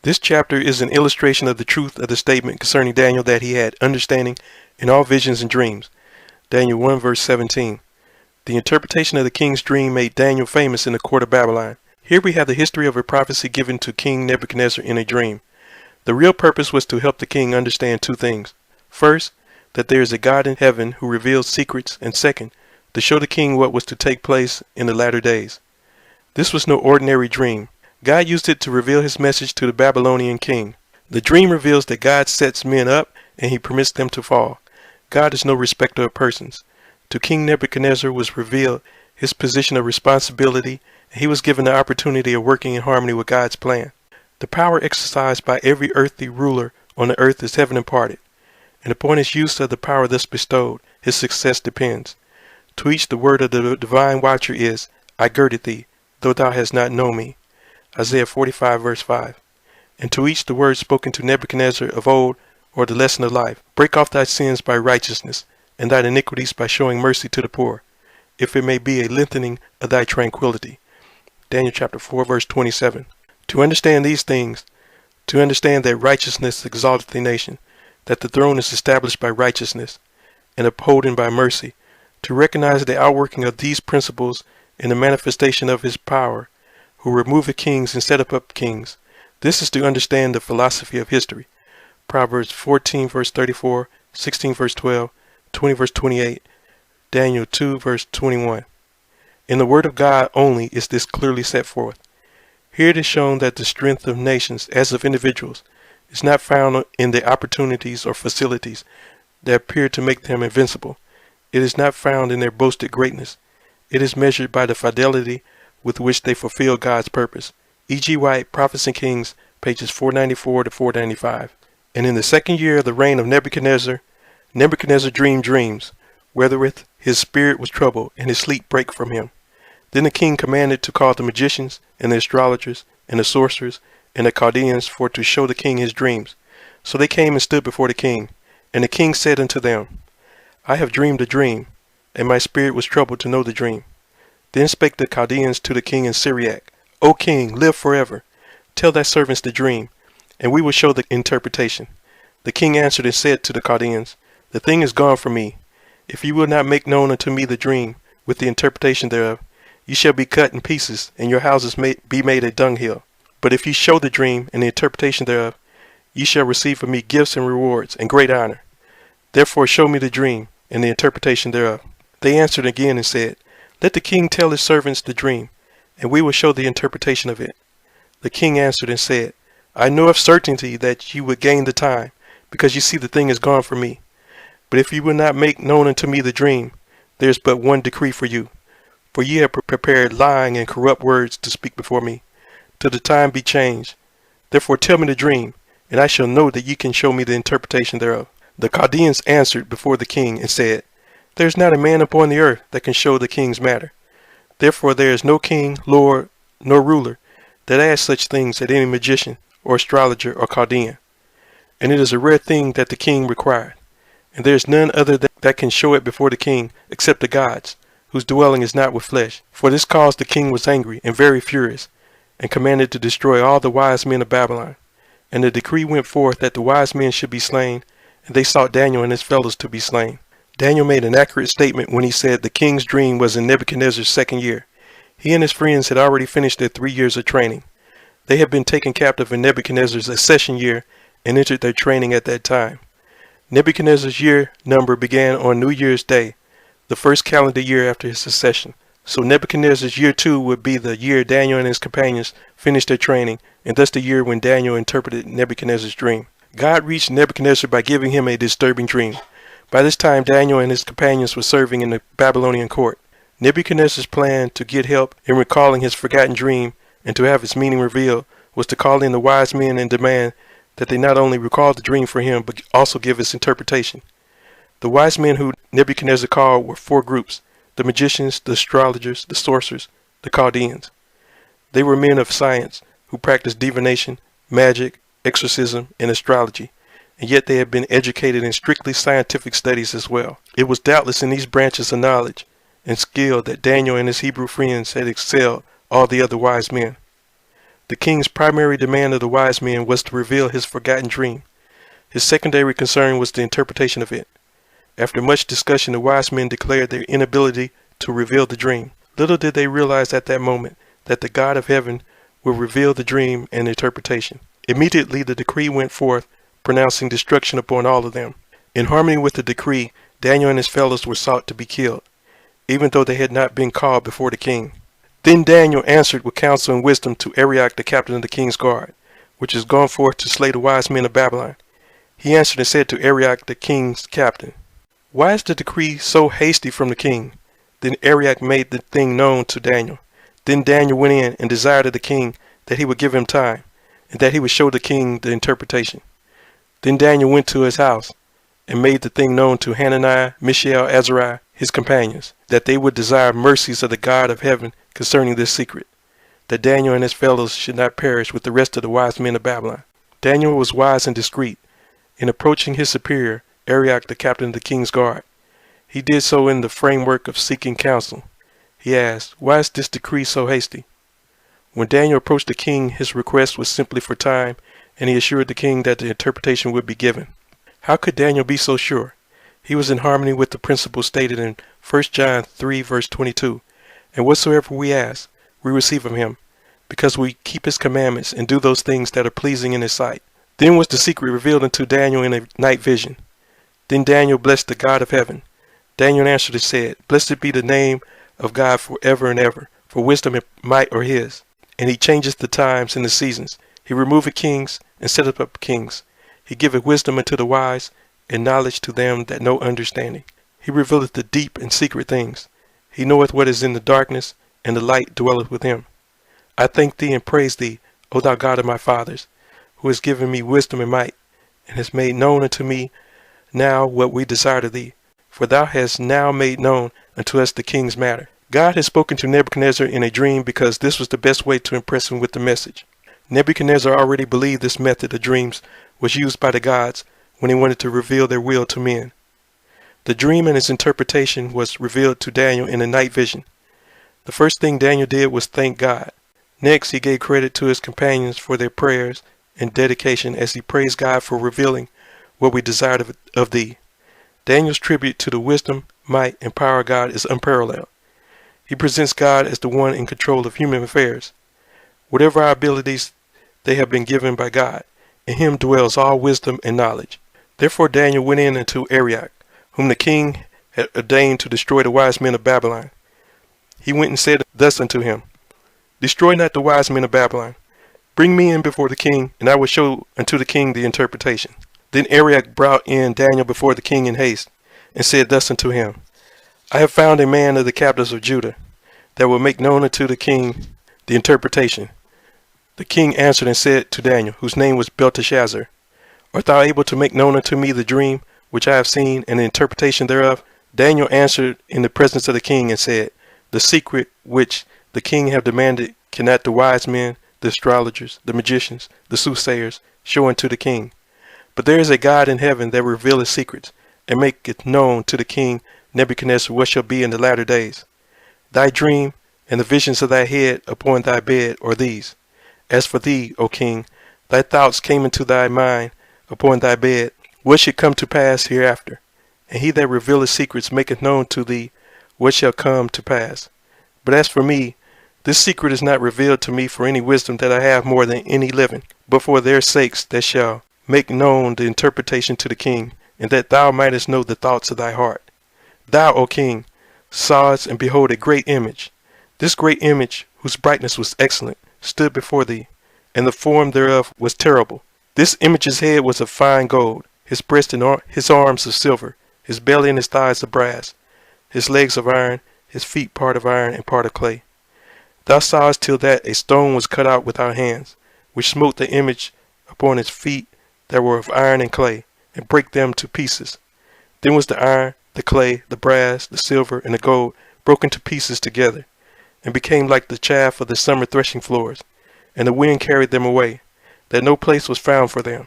This chapter is an illustration of the truth of the statement concerning Daniel that he had understanding in all visions and dreams. Daniel 1 verse 17. The interpretation of the king's dream made Daniel famous in the court of Babylon. Here we have the history of a prophecy given to King Nebuchadnezzar in a dream. The real purpose was to help the king understand two things. First, that there is a God in heaven who reveals secrets, and second, to show the king what was to take place in the latter days. This was no ordinary dream. God used it to reveal his message to the Babylonian king. The dream reveals that God sets men up and he permits them to fall. God is no respecter of persons. To King Nebuchadnezzar was revealed his position of responsibility, and he was given the opportunity of working in harmony with God's plan. The power exercised by every earthly ruler on the earth is heaven imparted, and upon his use of the power thus bestowed, his success depends. To each the word of the divine watcher is, I girded thee, though thou hast not known me. Isaiah 45 verse 5. And to each the word spoken to Nebuchadnezzar of old, or the lesson of life, break off thy sins by righteousness, and thine iniquities by showing mercy to the poor, if it may be a lengthening of thy tranquility. Daniel chapter 4 verse 27. To understand these things, to understand that righteousness exalteth a nation, that the throne is established by righteousness, and upholden by mercy, to recognize the outworking of these principles in the manifestation of his power, who removeth kings and set up kings. This is to understand the philosophy of history. Proverbs 14 verse 34, 16 verse 12, 20 verse 28, Daniel 2 verse 21. In the Word of God only is this clearly set forth. Here it is shown that the strength of nations, as of individuals, is not found in the opportunities or facilities that appear to make them invincible. It is not found in their boasted greatness. It is measured by the fidelity with which they fulfill God's purpose. E.G. White, Prophets and Kings, pages 494 to 495. And in the second year of the reign of Nebuchadnezzar, Nebuchadnezzar dreamed dreams, wherewith his spirit was troubled, and his sleep brake from him. Then the king commanded to call the magicians, and the astrologers, and the sorcerers, and the Chaldeans, for to show the king his dreams. So they came and stood before the king. And the king said unto them, I have dreamed a dream, and my spirit was troubled to know the dream. Then spake the Chaldeans to the king in Syriac, O king, live forever. Tell thy servants the dream, and we will show the interpretation. The king answered and said to the Chaldeans, The thing is gone from me. If you will not make known unto me the dream, with the interpretation thereof, you shall be cut in pieces, and your houses be made a dunghill. But if you show the dream and the interpretation thereof, ye shall receive from me gifts and rewards, and great honor. Therefore show me the dream, and the interpretation thereof. They answered again and said, Let the king tell his servants the dream, and we will show the interpretation of it. The king answered and said, I know of certainty that ye would gain the time, because ye see the thing is gone from me. But if ye will not make known unto me the dream, there is but one decree for you. For ye have prepared lying and corrupt words to speak before me, till the time be changed. Therefore tell me the dream, and I shall know that ye can show me the interpretation thereof. The Chaldeans answered before the king and said, There is not a man upon the earth that can show the king's matter. Therefore there is no king, lord, nor ruler that asks such things at any magician, or astrologer, or Chaldean. And it is a rare thing that the king required, and there is none other that can show it before the king, except the gods, whose dwelling is not with flesh. For this cause the king was angry and very furious, and commanded to destroy all the wise men of Babylon. And the decree went forth that the wise men should be slain, and they sought Daniel and his fellows to be slain. Daniel made an accurate statement when he said the king's dream was in Nebuchadnezzar's second year. He and his friends had already finished their 3 years of training. They had been taken captive in Nebuchadnezzar's accession year and entered their training at that time. Nebuchadnezzar's year number began on New Year's Day, the first calendar year after his accession. So Nebuchadnezzar's year 2 would be the year Daniel and his companions finished their training, and thus the year when Daniel interpreted Nebuchadnezzar's dream. God reached Nebuchadnezzar by giving him a disturbing dream. By this time, Daniel and his companions were serving in the Babylonian court. Nebuchadnezzar's plan to get help in recalling his forgotten dream and to have its meaning revealed was to call in the wise men and demand that they not only recall the dream for him, but also give its interpretation. The wise men who Nebuchadnezzar called were 4 groups: the magicians, the astrologers, the sorcerers, the Chaldeans. They were men of science who practiced divination, magic, exorcism, and astrology, and yet they had been educated in strictly scientific studies as well. It was doubtless in these branches of knowledge and skill that Daniel and his Hebrew friends had excelled all the other wise men. The king's primary demand of the wise men was to reveal his forgotten dream. His secondary concern was the interpretation of it. After much discussion, the wise men declared their inability to reveal the dream. Little did they realize at that moment that the God of heaven would reveal the dream and interpretation. Immediately the decree went forth, pronouncing destruction upon all of them. In harmony with the decree, Daniel and his fellows were sought to be killed, even though they had not been called before the king. Then Daniel answered with counsel and wisdom to Arioch, the captain of the king's guard, which is gone forth to slay the wise men of Babylon. He answered and said to Arioch, the king's captain, "Why is the decree so hasty from the king?" Then Arioch made the thing known to Daniel. Then Daniel went in and desired of the king that he would give him time, and that he would show the king the interpretation. Then Daniel went to his house, and made the thing known to Hananiah, Mishael, Azariah, his companions, that they would desire mercies of the God of heaven concerning this secret, that Daniel and his fellows should not perish with the rest of the wise men of Babylon. Daniel was wise and discreet. In approaching his superior, Arioch, the captain of the king's guard, he did so in the framework of seeking counsel. He asked, "Why is this decree so hasty?" When Daniel approached the king, his request was simply for time, and he assured the king that the interpretation would be given. How could Daniel be so sure? He was in harmony with the principle stated in 1 John 3 verse 22. And whatsoever we ask, we receive of him, because we keep his commandments and do those things that are pleasing in his sight. Then was the secret revealed unto Daniel in a night vision. Then Daniel blessed the God of heaven. Daniel answered and said, "Blessed be the name of God forever and ever, for wisdom and might are his. And he changeth the times and the seasons. He removeth kings and setteth up kings. He giveth wisdom unto the wise, and knowledge to them that know understanding. He revealeth the deep and secret things. He knoweth what is in the darkness, and the light dwelleth with him. I thank thee and praise thee, O thou God of my fathers, who hast given me wisdom and might, and hast made known unto me now what we desire of thee. For thou hast now made known unto us the king's matter." God had spoken to Nebuchadnezzar in a dream because this was the best way to impress him with the message. Nebuchadnezzar already believed this method of dreams was used by the gods when they wanted to reveal their will to men. The dream and its interpretation was revealed to Daniel in a night vision. The first thing Daniel did was thank God. Next, he gave credit to his companions for their prayers and dedication as he praised God for revealing what we desired of thee. Daniel's tribute to the wisdom, might, and power of God is unparalleled. He presents God as the one in control of human affairs. Whatever our abilities, they have been given by God. In him dwells all wisdom and knowledge. Therefore Daniel went in unto Arioch, whom the king had ordained to destroy the wise men of Babylon. He went and said thus unto him, "Destroy not the wise men of Babylon. Bring me in before the king, and I will show unto the king the interpretation." Then Arioch brought in Daniel before the king in haste, and said thus unto him, "I have found a man of the captives of Judah, that will make known unto the king the interpretation." The king answered and said to Daniel, whose name was Belteshazzar, "Art thou able to make known unto me the dream which I have seen, and the interpretation thereof?" Daniel answered in the presence of the king and said, "The secret which the king have demanded cannot the wise men, the astrologers, the magicians, the soothsayers show unto the king. But there is a God in heaven that revealeth secrets, and maketh known to the king Nebuchadnezzar what shall be in the latter days. Thy dream and the visions of thy head upon thy bed are these. As for thee, O king, thy thoughts came into thy mind upon thy bed, what should come to pass hereafter. And he that revealeth secrets maketh known to thee what shall come to pass. But as for me, this secret is not revealed to me for any wisdom that I have more than any living, but for their sakes that shall make known the interpretation to the king, and that thou mightest know the thoughts of thy heart. Thou, O king, sawest and behold a great image. This great image, whose brightness was excellent, stood before thee, and the form thereof was terrible. This image's head was of fine gold, his breast and his arms of silver, his belly and his thighs of brass, his legs of iron, his feet part of iron and part of clay. Thou sawest till that a stone was cut out without hands, which smote the image upon its feet that were of iron and clay, and brake them to pieces. Then was the iron, the clay, the brass, the silver, and the gold broken to pieces together, and became like the chaff of the summer threshing floors, and the wind carried them away, that no place was found for them.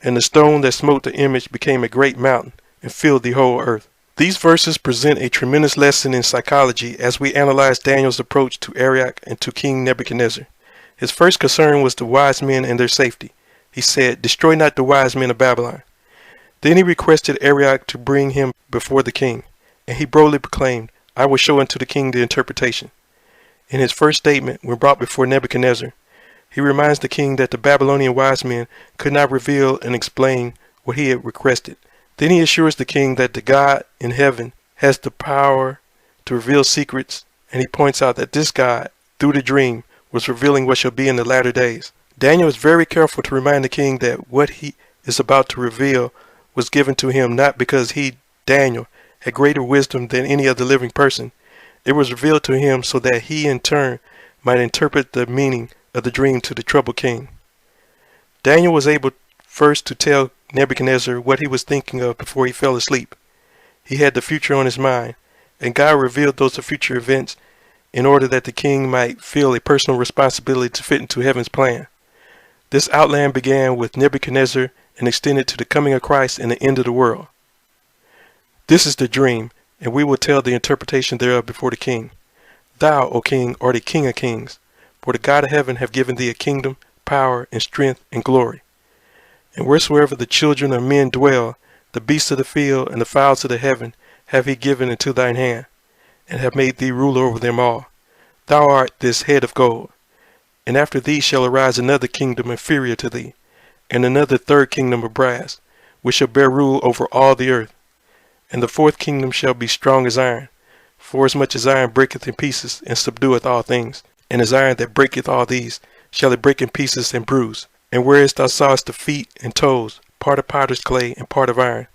And the stone that smote the image became a great mountain, and filled the whole earth. These verses present a tremendous lesson in psychology as we analyze Daniel's approach to Arioch and to King Nebuchadnezzar. His first concern was the wise men and their safety. He said, "Destroy not the wise men of Babylon." Then he requested Arioch to bring him before the king, and he boldly proclaimed, "I will show unto the king the interpretation." In his first statement, when brought before Nebuchadnezzar, he reminds the king that the Babylonian wise men could not reveal and explain what he had requested. Then he assures the king that the God in heaven has the power to reveal secrets, and he points out that this God, through the dream, was revealing what shall be in the latter days. Daniel is very careful to remind the king that what he is about to reveal was given to him not because he, Daniel, had greater wisdom than any other living person. It was revealed to him so that he in turn might interpret the meaning of the dream to the troubled king. Daniel was able first to tell Nebuchadnezzar what he was thinking of before he fell asleep. He had the future on his mind, and God revealed those future events in order that the king might feel a personal responsibility to fit into heaven's plan. This outline began with Nebuchadnezzar and extended to the coming of Christ and the end of the world. This is the dream, and we will tell the interpretation thereof before the king. Thou, O king, art a king of kings, for the God of heaven hath given thee a kingdom, power, and strength, and glory. And wheresoever the children of men dwell, the beasts of the field and the fowls of the heaven have he given into thine hand, and have made thee ruler over them all. Thou art this head of gold. And after thee shall arise another kingdom inferior to thee, and another third kingdom of brass, which shall bear rule over all the earth. And the fourth kingdom shall be strong as iron, forasmuch as iron breaketh in pieces, and subdueth all things. And as iron that breaketh all these, shall it break in pieces and bruise. And whereas thou sawest the feet and toes, part of potter's clay and part of iron,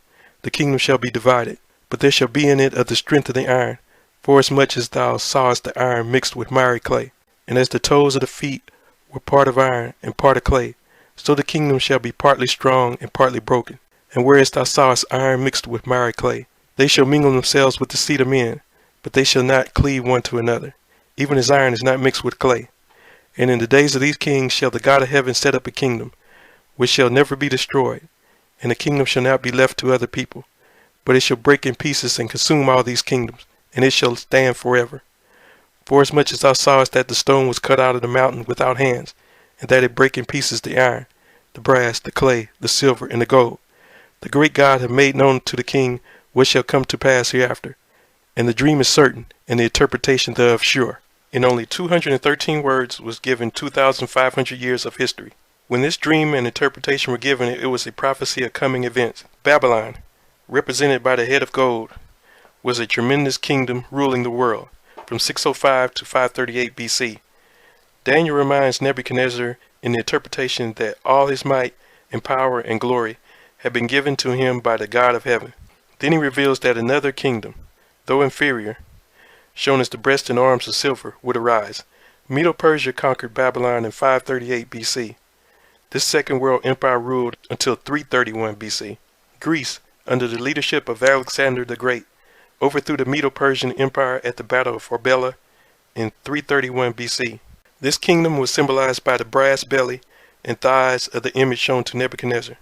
the kingdom shall be divided. But there shall be in it of the strength of the iron, forasmuch as thou sawest the iron mixed with miry clay. And as the toes of the feet were part of iron and part of clay, so the kingdom shall be partly strong and partly broken. And whereas thou sawest iron mixed with miry clay, they shall mingle themselves with the seed of men, but they shall not cleave one to another, even as iron is not mixed with clay. And in the days of these kings shall the God of heaven set up a kingdom, which shall never be destroyed, and the kingdom shall not be left to other people, but it shall break in pieces and consume all these kingdoms, and it shall stand forever. Forasmuch as thou sawest that the stone was cut out of the mountain without hands, and that it brake in pieces the iron, the brass, the clay, the silver, and the gold, the great God hath made known to the king what shall come to pass hereafter, and the dream is certain, and the interpretation thereof sure. In only 213 words was given 2,500 years of history. When this dream and interpretation were given, it was a prophecy of coming events. Babylon, represented by the head of gold, was a tremendous kingdom ruling the world from 605 to 538 BC. Daniel reminds Nebuchadnezzar in the interpretation that all his might and power and glory had been given to him by the God of heaven. Then he reveals that another kingdom, though inferior, shown as the breast and arms of silver, would arise. Medo-Persia conquered Babylon in 538 BC. This second world empire ruled until 331 BC. Greece, under the leadership of Alexander the Great, overthrew the Medo-Persian Empire at the Battle of Arbela in 331 BC. This kingdom was symbolized by the brass belly and thighs of the image shown to Nebuchadnezzar.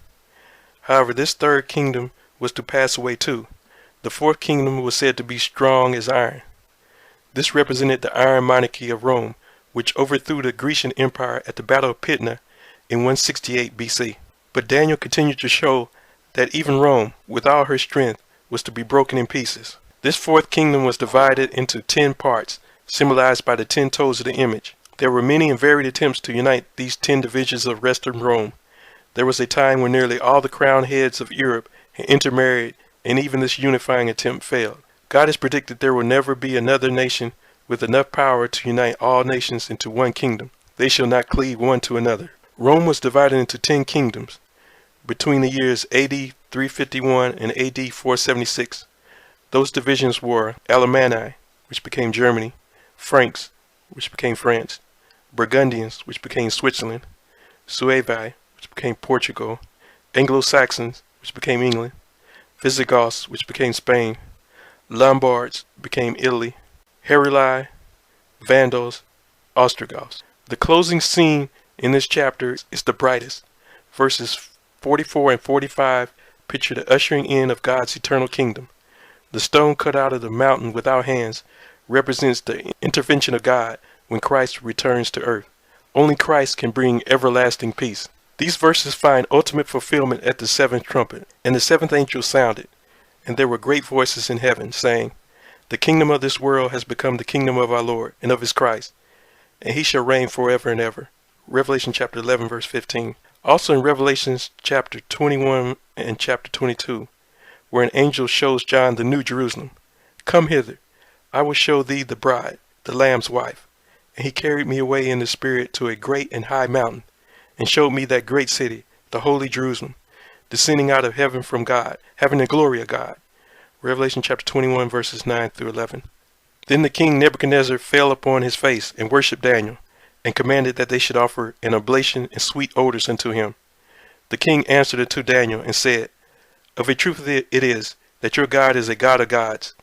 However, this third kingdom was to pass away too. The fourth kingdom was said to be strong as iron. This represented the Iron Monarchy of Rome, which overthrew the Grecian Empire at the Battle of Pydna in 168 BC. But Daniel continued to show that even Rome, with all her strength, was to be broken in pieces. This fourth kingdom was divided into 10 parts, symbolized by the 10 toes of the image. There were many and varied attempts to unite these 10 divisions of Western Rome. There was a time when nearly all the crowned heads of Europe had intermarried, and even this unifying attempt failed. God has predicted there will never be another nation with enough power to unite all nations into one kingdom. They shall not cleave one to another. Rome was divided into 10 kingdoms between the years AD 351 and AD 476. Those divisions were Alemanni, which became Germany, Franks, which became France, Burgundians, which became Switzerland, Suevi, which became Portugal, Anglo-Saxons, which became England, Visigoths, which became Spain, Lombards became Italy, Heruli, Vandals, Ostrogoths. The closing scene in this chapter is the brightest. Verses 44 and 45 picture the ushering in of God's eternal kingdom. The stone cut out of the mountain without hands represents the intervention of God when Christ returns to earth. Only Christ can bring everlasting peace. These verses find ultimate fulfillment at the seventh trumpet. And the seventh angel sounded, and there were great voices in heaven, saying, The kingdom of this world has become the kingdom of our Lord and of his Christ, and he shall reign forever and ever. Revelation chapter 11, verse 15. Also in Revelations chapter 21 and chapter 22, where an angel shows John the new Jerusalem. Come hither, I will show thee the bride, the Lamb's wife. And he carried me away in the spirit to a great and high mountain, and showed me that great city, the holy Jerusalem, descending out of heaven from God, having the glory of God. Revelation chapter 21, verses 9 through 11. Then the king Nebuchadnezzar fell upon his face and worshipped Daniel, and commanded that they should offer an oblation and sweet odors unto him. The king answered unto Daniel and said, Of a truth it is, that your God is a God of gods,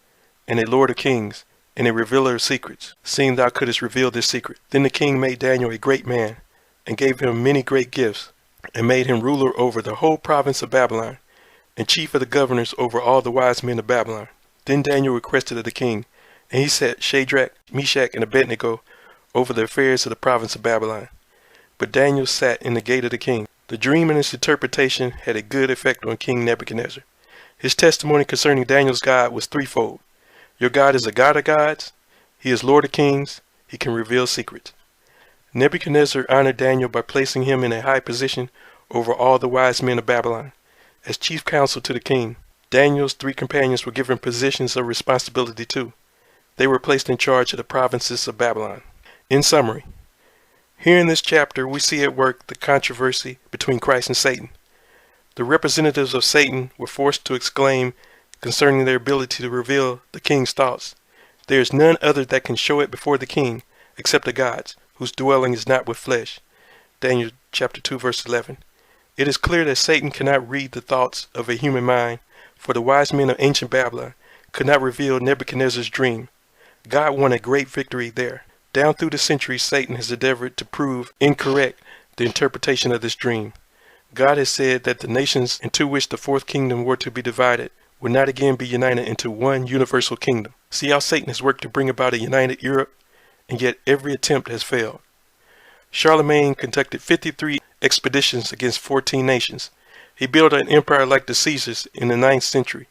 and a Lord of kings, and a revealer of secrets, seeing thou couldst reveal this secret. Then the king made Daniel a great man, and gave him many great gifts, and made him ruler over the whole province of Babylon, and chief of the governors over all the wise men of Babylon. Then Daniel requested of the king, and he set Shadrach, Meshach, and Abednego over the affairs of the province of Babylon. But Daniel sat in the gate of the king. The dream and its interpretation had a good effect on King Nebuchadnezzar. His testimony concerning Daniel's God was threefold. Your God is a God of gods, he is Lord of kings, he can reveal secrets. Nebuchadnezzar honored Daniel by placing him in a high position over all the wise men of Babylon. As chief counsel to the king, Daniel's three companions were given positions of responsibility too. They were placed in charge of the provinces of Babylon. In summary, here in this chapter we see at work the controversy between Christ and Satan. The representatives of Satan were forced to exclaim concerning their ability to reveal the king's thoughts. There is none other that can show it before the king except the gods, whose dwelling is not with flesh. Daniel chapter 2 verse 11. It is clear that Satan cannot read the thoughts of a human mind, for the wise men of ancient Babylon could not reveal Nebuchadnezzar's dream. God won a great victory there. Down through the centuries, Satan has endeavored to prove incorrect the interpretation of this dream. God has said that the nations into which the fourth kingdom were to be divided would not again be united into one universal kingdom. See how Satan has worked to bring about a united Europe, and yet every attempt has failed. Charlemagne conducted 53 expeditions against 14 nations. He built an empire like the Caesars in the 9th century,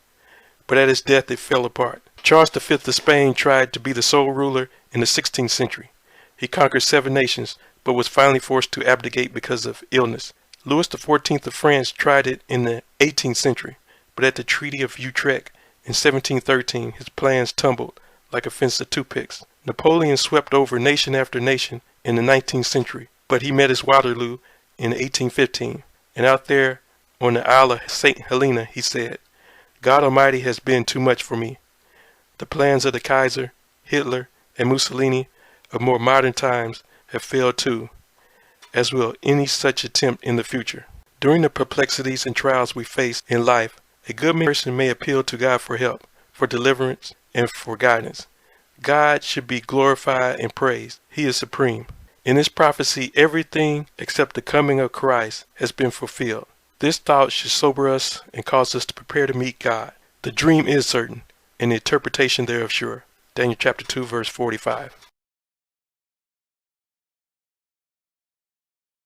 but at his death it fell apart. Charles V of Spain tried to be the sole ruler in the 16th century. He conquered 7 nations, but was finally forced to abdicate because of illness. Louis XIV of France tried it in the 18th century, but at the Treaty of Utrecht in 1713 his plans tumbled like a fence of toothpicks. Napoleon swept over nation after nation in the 19th century, but he met his Waterloo in 1815, and out there on the Isle of St. Helena he said, God Almighty has been too much for me. The plans of the Kaiser, Hitler, and Mussolini of more modern times have failed too, as will any such attempt in the future. During the perplexities and trials we face in life, a good person may appeal to God for help, for deliverance, and for guidance. God should be glorified and praised. He is supreme. In this prophecy, everything except the coming of Christ has been fulfilled. This thought should sober us and cause us to prepare to meet God. The dream is certain, and the interpretation thereof sure. Daniel chapter 2 verse 45.